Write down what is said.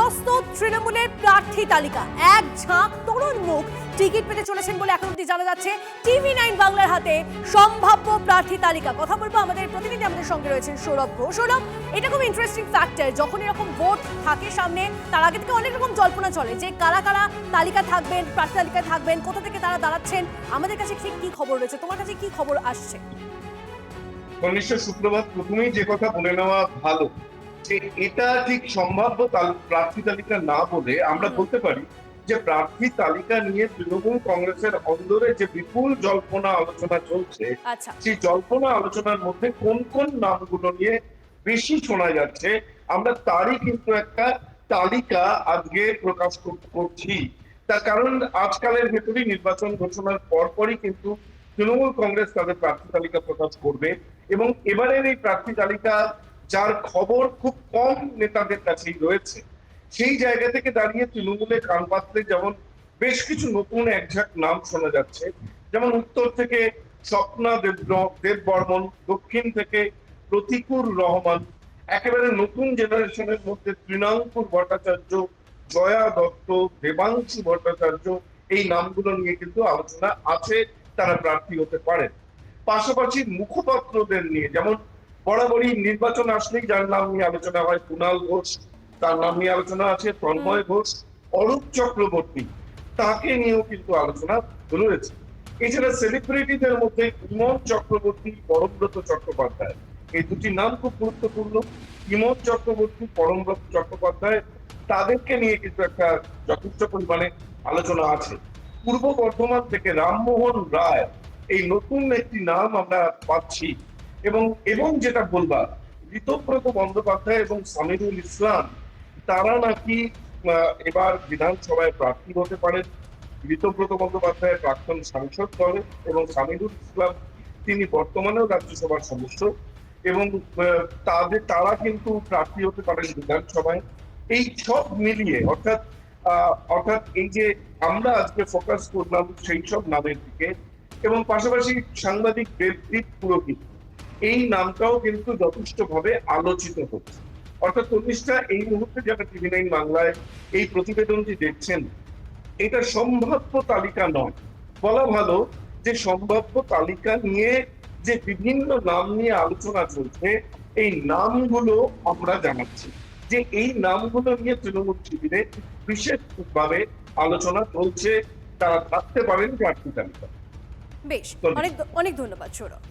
প্রস্তুত তৃণমূলের প্রার্থী তালিকা, এক ঝাঁক তরুণ মুখ টিকিট পেতে চলেছেন বলে এখন অবধি জানা যাচ্ছে। টিভি9 বাংলার হাতে সম্ভাব্য প্রার্থী তালিকা। কথা বলবো আমাদের প্রতিনিধি, আমাদের সঙ্গে রয়েছেন সৌরভ ঘোষ। সৌরভ, এটা খুব ইন্টারেস্টিং ফ্যাক্টর, যখন এরকম ভোট থাকে সামনে তার আগে থেকে অনেক রকম জল্পনা চলে যে কারা কারা তালিকা থাকবেন, প্রার্থী তালিকায় থাকবেন, কোথা থেকে তারা দাঁড়াচ্ছেন। আমাদের কাছে ঠিক কি খবর রয়েছে, তোমার কাছে কি খবর আসছে? নিশ্চয় সুপ্রভাত। প্রথমেই যে কথা বলে নেওয়া ভালো যে এটা ঠিক সম্ভাব্য প্রার্থী তালিকা না বলে আমরা বলতে পারি যে প্রার্থী তালিকা নিয়ে তৃণমূল কংগ্রেসের অন্দরে যে বিপুল জল্পনা আলোচনা চলছে, আচ্ছা, সেই জল্পনা আলোচনার মধ্যে কোন কোন নামগুলো নিয়ে বেশি শোনা যাচ্ছে আমরা তারই কিন্তু একটা তালিকা আজকে প্রকাশ করছি। তার কারণ আজকালের ভেতরেই নির্বাচন ঘোষণার পরপরই কিন্তু তৃণমূল কংগ্রেস তাদের প্রার্থী তালিকা প্রকাশ করবে এবং এবারের এই প্রার্থী তালিকা যার খবর খুব কম নেতাদের কাছেই রয়েছে, সেই জায়গা থেকে দাঁড়িয়ে তৃণমূলের কান পাতলে যেমন বেশ কিছু নতুন একঝাঁক নাম শোনা যাচ্ছে। যেমন উত্তর থেকে স্বপ্না দেব বর্মন, দক্ষিণ থেকে প্রতিকুর রহমান, একেবারে নতুন জেনারেশনের মধ্যে তৃণাঙ্কুর ভট্টাচার্য, জয়া দত্ত, দেবাংশু ভট্টাচার্য, এই নামগুলো নিয়ে কিন্তু আলোচনা আছে, তারা প্রার্থী হতে পারেন। পাশাপাশি মুখপাত্রদের নিয়ে, যেমন বরাবরই নির্বাচন আসলেই যার নাম নিয়ে আলোচনা হয় কুণাল ঘোষ, তার নাম নিয়ে আলোচনা আছে, তন্ময় ঘোষ, অরূপ চক্রবর্তী, তাকে নিয়েও কিন্তু আলোচনা রয়েছে। এছাড়া সেলিব্রিটিদের মধ্যে ইমন চক্রবর্তী, পরমব্রত চট্টোপাধ্যায়, এই দুটি নাম খুব গুরুত্বপূর্ণ। ইমন চক্রবর্তী, পরমব্রত চট্টোপাধ্যায়, তাদেরকে নিয়ে কিন্তু একটা যথেষ্ট পরিমাণে আলোচনা আছে। পূর্ব বর্ধমান থেকে রামমোহন রায়, এই নতুন একটি নাম আমরা পাচ্ছি। এবং যেটা বলবা, ঋতব্রত বন্দ্যোপাধ্যায় এবং সামিরুল ইসলাম, তারা নাকি এবার বিধানসভায় প্রার্থী হতে পারেন। ঋতব্রত বন্দ্যোপাধ্যায় প্রাক্তন সাংসদ দলে এবং সামিরুল ইসলাম তিনি বর্তমানেও রাজ্যসভার সদস্য এবং তারা কিন্তু প্রার্থী হতে পারেন বিধানসভায়। এই সব মিলিয়ে অর্থাৎ এই যে আমরা আজকে ফোকাস করলাম সেই সব নামের দিকে, এবং পাশাপাশি সাংবাদিক দেবদীপ পুরোহিত, এই নামটাও কিন্তু যথেষ্ট ভাবে আলোচিত হচ্ছে। অর্থাৎ তনিষ্ঠা, এই মুহূর্তে যারা টিভি9 বাংলায় এই প্রতিবেদনটি দেখছেন, এটা সম্ভাব্য তালিকা নয়, বলা ভালো যে সম্ভাব্য তালিকা নিয়ে যে বিভিন্ন নাম নিয়ে আলোচনা চলছে, এই নামগুলো আমরা জানাচ্ছি যে এই নামগুলো নিয়ে তৃণমূল শিবিরে বিশেষভাবে আলোচনা চলছে, তারা থাকতে পারেন প্রার্থী তালিকা। বেশ, অনেক অনেক ধন্যবাদ সৌরভ।